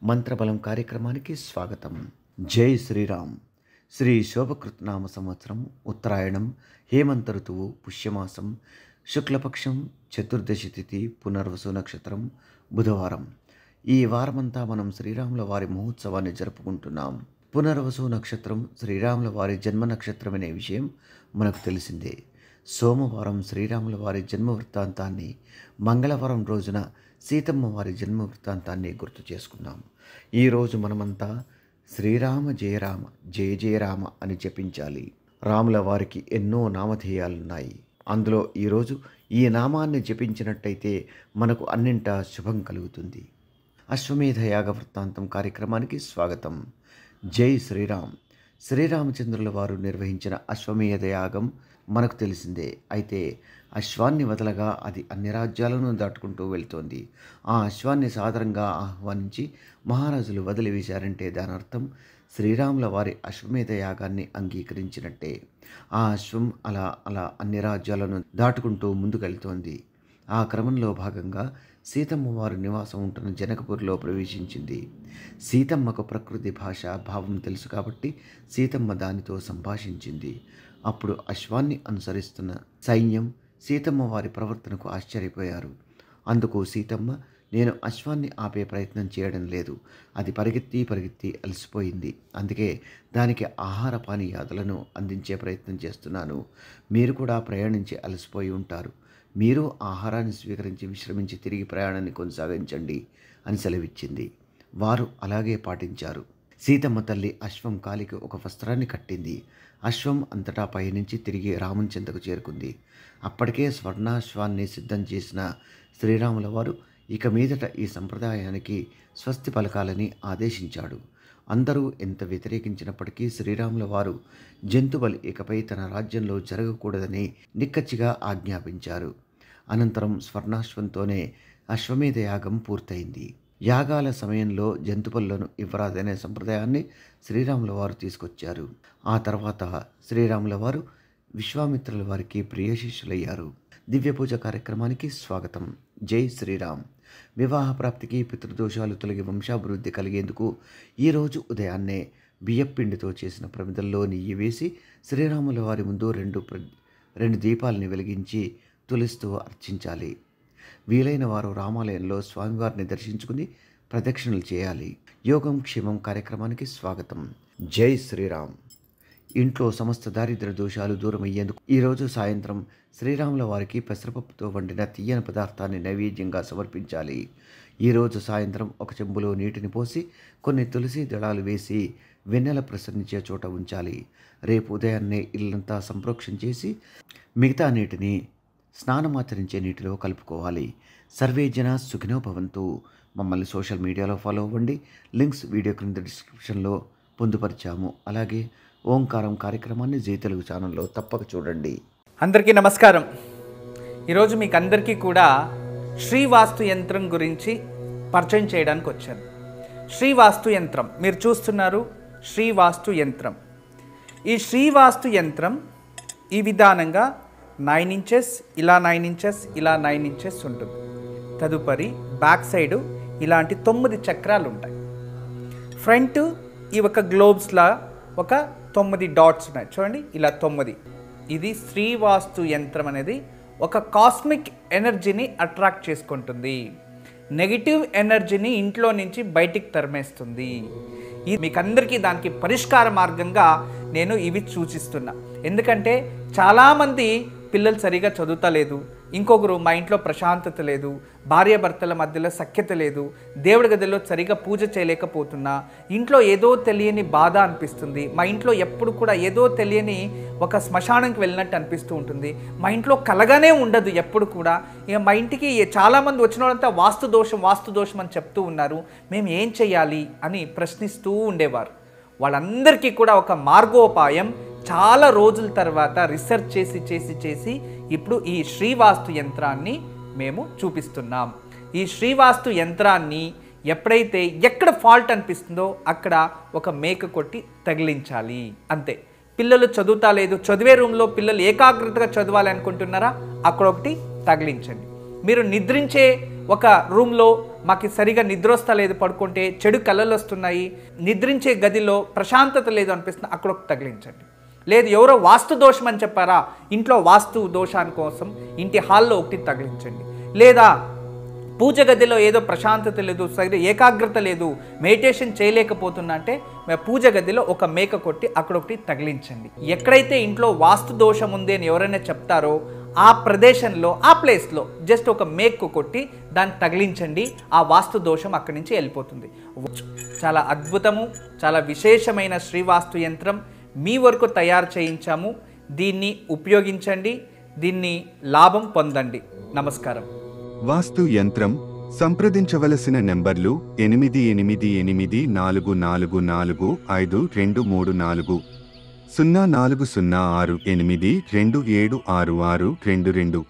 మంత్రబలం కార్యక్రమానికి స్వాగతం. జై శ్రీరామ్. శ్రీ శోభకృత్నామ సంవత్సరం, ఉత్తరాయణం, హేమంత ఋతువు, పుష్యమాసం, శుక్లపక్షం, చతుర్దశి తిథి, పునర్వసు నక్షత్రం, బుధవారం. ఈ వారమంతా మనం శ్రీరాముల వారి మహోత్సవాన్ని జరుపుకుంటున్నాం. పునర్వసు నక్షత్రం శ్రీరాముల వారి జన్మ నక్షత్రం అనే విషయం మనకు తెలిసిందే. సోమవారం శ్రీరాముల వారి జన్మ వృత్తాంతాన్ని, మంగళవారం రోజున సీతమ్మ వారి జన్మ వృత్తాంతాన్ని గుర్తు చేసుకున్నాం. ఈరోజు మనమంతా శ్రీరామ జయ రామ, జయ జయ రామ అని జపించాలి. రాముల వారికి ఎన్నో నామధేయాలున్నాయి. అందులో ఈరోజు ఈ నామాన్ని జపించినట్టయితే మనకు అన్నింటా శుభం కలుగుతుంది. అశ్వమేధ యాగ వృత్తాంతం కార్యక్రమానికి స్వాగతం. జై శ్రీరామ్. శ్రీరామచంద్రుల వారు నిర్వహించిన అశ్వమేధ యాగం మనకు తెలిసిందే. అయితే అశ్వాన్ని వదలగా అది అన్ని రాజ్యాలను దాటుకుంటూ వెళ్తోంది. ఆ అశ్వాన్ని సాదరంగా ఆహ్వానించి మహారాజులు వదిలివేశారంటే దాని అర్థం శ్రీరాముల వారి అశ్వమేధ యాగాన్ని అంగీకరించినట్టే. ఆ అశ్వం అలా అలా అన్ని రాజ్యాలను దాటుకుంటూ ముందుకెళ్తోంది. ఆ క్రమంలో భాగంగా సీతమ్మ వారి నివాసం ఉంటున్న జనకపూర్లో ప్రవేశించింది. సీతమ్మకు ప్రకృతి భాష భావం తెలుసు కాబట్టి సీతమ్మ దానితో సంభాషించింది. అప్పుడు అశ్వాన్ని అనుసరిస్తున్న సైన్యం సీతమ్మ వారి ప్రవర్తనకు ఆశ్చర్యపోయారు. అందుకు సీతమ్మ, నేను అశ్వాన్ని ఆపే ప్రయత్నం చేయడం లేదు, అది పరిగెత్తి అలసిపోయింది, అందుకే దానికి ఆహార పానీయాదులను అందించే ప్రయత్నం చేస్తున్నాను. మీరు కూడా ప్రయాణించి అలసిపోయి ఉంటారు, మీరు ఆహారాన్ని స్వీకరించి విశ్రమించి తిరిగి ప్రయాణాన్ని కొనసాగించండి అని సెలవిచ్చింది. వారు అలాగే పాటించారు. సీతమ్మ తల్లి అశ్వం కాలికి ఒక వస్త్రాన్ని కట్టింది. అశ్వం అంతటా పయనించి తిరిగి రాముని చెంతకు చేరుకుంది. అప్పటికే స్వర్ణాశ్వాన్ని సిద్ధం చేసిన శ్రీరాముల వారు ఇక మీదట ఈ సంప్రదాయానికి స్వస్తి పలకాలని ఆదేశించాడు. అందరూ ఎంత వ్యతిరేకించినప్పటికీ శ్రీరాముల వారు జంతుబలి ఇకపై తన రాజ్యంలో జరగకూడదని నిక్కచ్చిగా ఆజ్ఞాపించారు. అనంతరం స్వర్ణాశ్వంతోనే అశ్వమేధ యాగం పూర్తయింది. యాగాల సమయంలో జంతుబలులను ఇవ్వరాదనే సంప్రదాయాన్ని శ్రీరాముల వారు తీసుకొచ్చారు. ఆ తర్వాత శ్రీరాముల వారు విశ్వామిత్రుల వారికి ప్రియ శిష్యులయ్యారు. దివ్య పూజ కార్యక్రమానికి స్వాగతం. జై శ్రీరామ్. వివాహ ప్రాప్తికి, పితృదోషాలు తొలగి వంశాభివృద్ధి కలిగేందుకు ఈరోజు ఉదయాన్నే బియ్యపిండితో చేసిన ప్రమిదల్లో నెయ్యి వేసి శ్రీరాముల వారి ముందు రెండు దీపాలని వెలిగించి తులసితో అర్చించాలి. వీలైన వారు రామాలయంలో స్వామివారిని దర్శించుకుని ప్రదక్షిణలు చేయాలి. యోగం క్షేమం కార్యక్రమానికి స్వాగతం. జై శ్రీరామ్. ఇంట్లో సమస్త దారిద్ర్య దోషాలు దూరమయ్యేందుకు ఈరోజు సాయంత్రం శ్రీరాముల వారికి పెసరపప్పుతో వండిన తీయని పదార్థాన్ని నైవేద్యంగా సమర్పించాలి. ఈరోజు సాయంత్రం ఒక చెంబులో నీటిని పోసి కొన్ని తులసి దళాలు వేసి వెన్నెల ప్రసరించే చోట ఉంచాలి. రేపు ఉదయాన్నే ఇల్లంతా సంప్రోక్షణ చేసి మిగతా నీటిని స్నానమాచరించే నీటిలో కలుపుకోవాలి. సర్వే జన సుఖినో భవంతు. మమ్మల్ని సోషల్ మీడియాలో ఫాలో అవ్వండి. లింక్స్ వీడియో క్రింద డిస్క్రిప్షన్లో పొందుపరిచాము. అలాగే ఓంకారం కార్యక్రమాన్ని జీ తెలుగు ఛానల్లో తప్పక చూడండి. అందరికీ నమస్కారం. ఈరోజు మీకు అందరికీ కూడా శ్రీవాస్తు యంత్రం గురించి పరిచయం చేయడానికి వచ్చాను. శ్రీవాస్తు యంత్రం మీరు చూస్తున్నారు. శ్రీవాస్తు యంత్రం. ఈ శ్రీవాస్తు యంత్రం ఈ విధానంగా 9 ఇంచెస్, ఇలా 9 ఇంచెస్, ఇలా 9 ఇంచెస్ ఉంటుంది. తదుపరి బ్యాక్ సైడు ఇలాంటి 9 చక్రాలు ఉంటాయి. ఫ్రంట్ ఈ ఒక గ్లోబ్స్లా ఒక 9 డాట్స్ ఉన్నాయి చూడండి, ఇలా 9. ఇది శ్రీవాస్తు యంత్రం అనేది ఒక కాస్మిక్ ఎనర్జీని అట్రాక్ట్ చేసుకుంటుంది. నెగిటివ్ ఎనర్జీని ఇంట్లో నుంచి బయటికి తరిమేస్తుంది. ఇది మీకు అందరికీ దానికి పరిష్కార మార్గంగా నేను ఇవి సూచిస్తున్నా. ఎందుకంటే చాలామంది పిల్లలు సరిగా చదువుతలేదు, ఇంకొకరు మా ఇంట్లో ప్రశాంతత లేదు, భార్యాభర్తల మధ్యలో సఖ్యత లేదు, దేవుడి గదిలో సరిగా పూజ చేయలేకపోతున్నా, ఇంట్లో ఏదో తెలియని బాధ అనిపిస్తుంది, మా ఇంట్లో ఎప్పుడు కూడా ఏదో తెలియని ఒక శ్మశానంకి వెళ్ళినట్టు అనిపిస్తూ ఉంటుంది, మా ఇంట్లో కలగానే ఉండదు ఎప్పుడు కూడా, ఇక మా ఇంటికి చాలామంది వచ్చిన వాళ్ళంతా వాస్తు దోషం అని చెప్తూ ఉన్నారు, మేము ఏం చేయాలి అని ప్రశ్నిస్తూ ఉండేవారు. వాళ్ళందరికీ కూడా ఒక మార్గోపాయం చాలా రోజుల తర్వాత రీసెర్చ్ చేసి ఇప్పుడు ఈ శ్రీవాస్తు యంత్రాన్ని మేము చూపిస్తున్నాం. ఈ శ్రీవాస్తు యంత్రాన్ని ఎప్పుడైతే ఎక్కడ ఫాల్ట్ అనిపిస్తుందో అక్కడ ఒక మేక కొట్టి తగిలించాలి, అంతే. పిల్లలు చదువుతా లేదు, చదివే రూమ్లో పిల్లలు ఏకాగ్రతగా చదవాలి అనుకుంటున్నారా, అక్కడ ఒకటి తగిలించండి. మీరు నిద్రించే ఒక రూమ్లో మాకు సరిగా నిద్ర వస్తలేదు, పడుకుంటే చెడు కళలు వస్తున్నాయి, నిద్రించే గదిలో ప్రశాంతత లేదు అనిపిస్తుంది, అక్కడ ఒకటి తగిలించండి. లేదు ఎవరో వాస్తు దోషం అని చెప్పారా, ఇంట్లో వాస్తు దోషాని కోసం ఇంటి హాల్లో ఒకటి తగిలించండి. లేదా పూజ గదిలో ఏదో ప్రశాంతత లేదు, సరిగ్గా ఏకాగ్రత లేదు, మెడిటేషన్ చేయలేకపోతున్నా అంటే పూజ గదిలో ఒక మేక కొట్టి అక్కడ ఒకటి తగిలించండి. ఎక్కడైతే ఇంట్లో వాస్తు దోషం ఉంది అని ఎవరైనా చెప్తారో ఆ ప్రదేశంలో, ఆ ప్లేస్లో జస్ట్ ఒక మేకు కొట్టి దాన్ని తగిలించండి. ఆ వాస్తు దోషం అక్కడి నుంచి వెళ్ళిపోతుంది. చాలా అద్భుతము, చాలా విశేషమైన శ్రీవాస్తు యంత్రం మీ వరకు తయారు చేయించాము. దీన్ని ఉపయోగించండి, దీన్ని లాభం పొందండి. నమస్కారం. వాస్తు యంత్రం సంప్రదించవలసిన నెంబర్లు 8844452334 040682766622.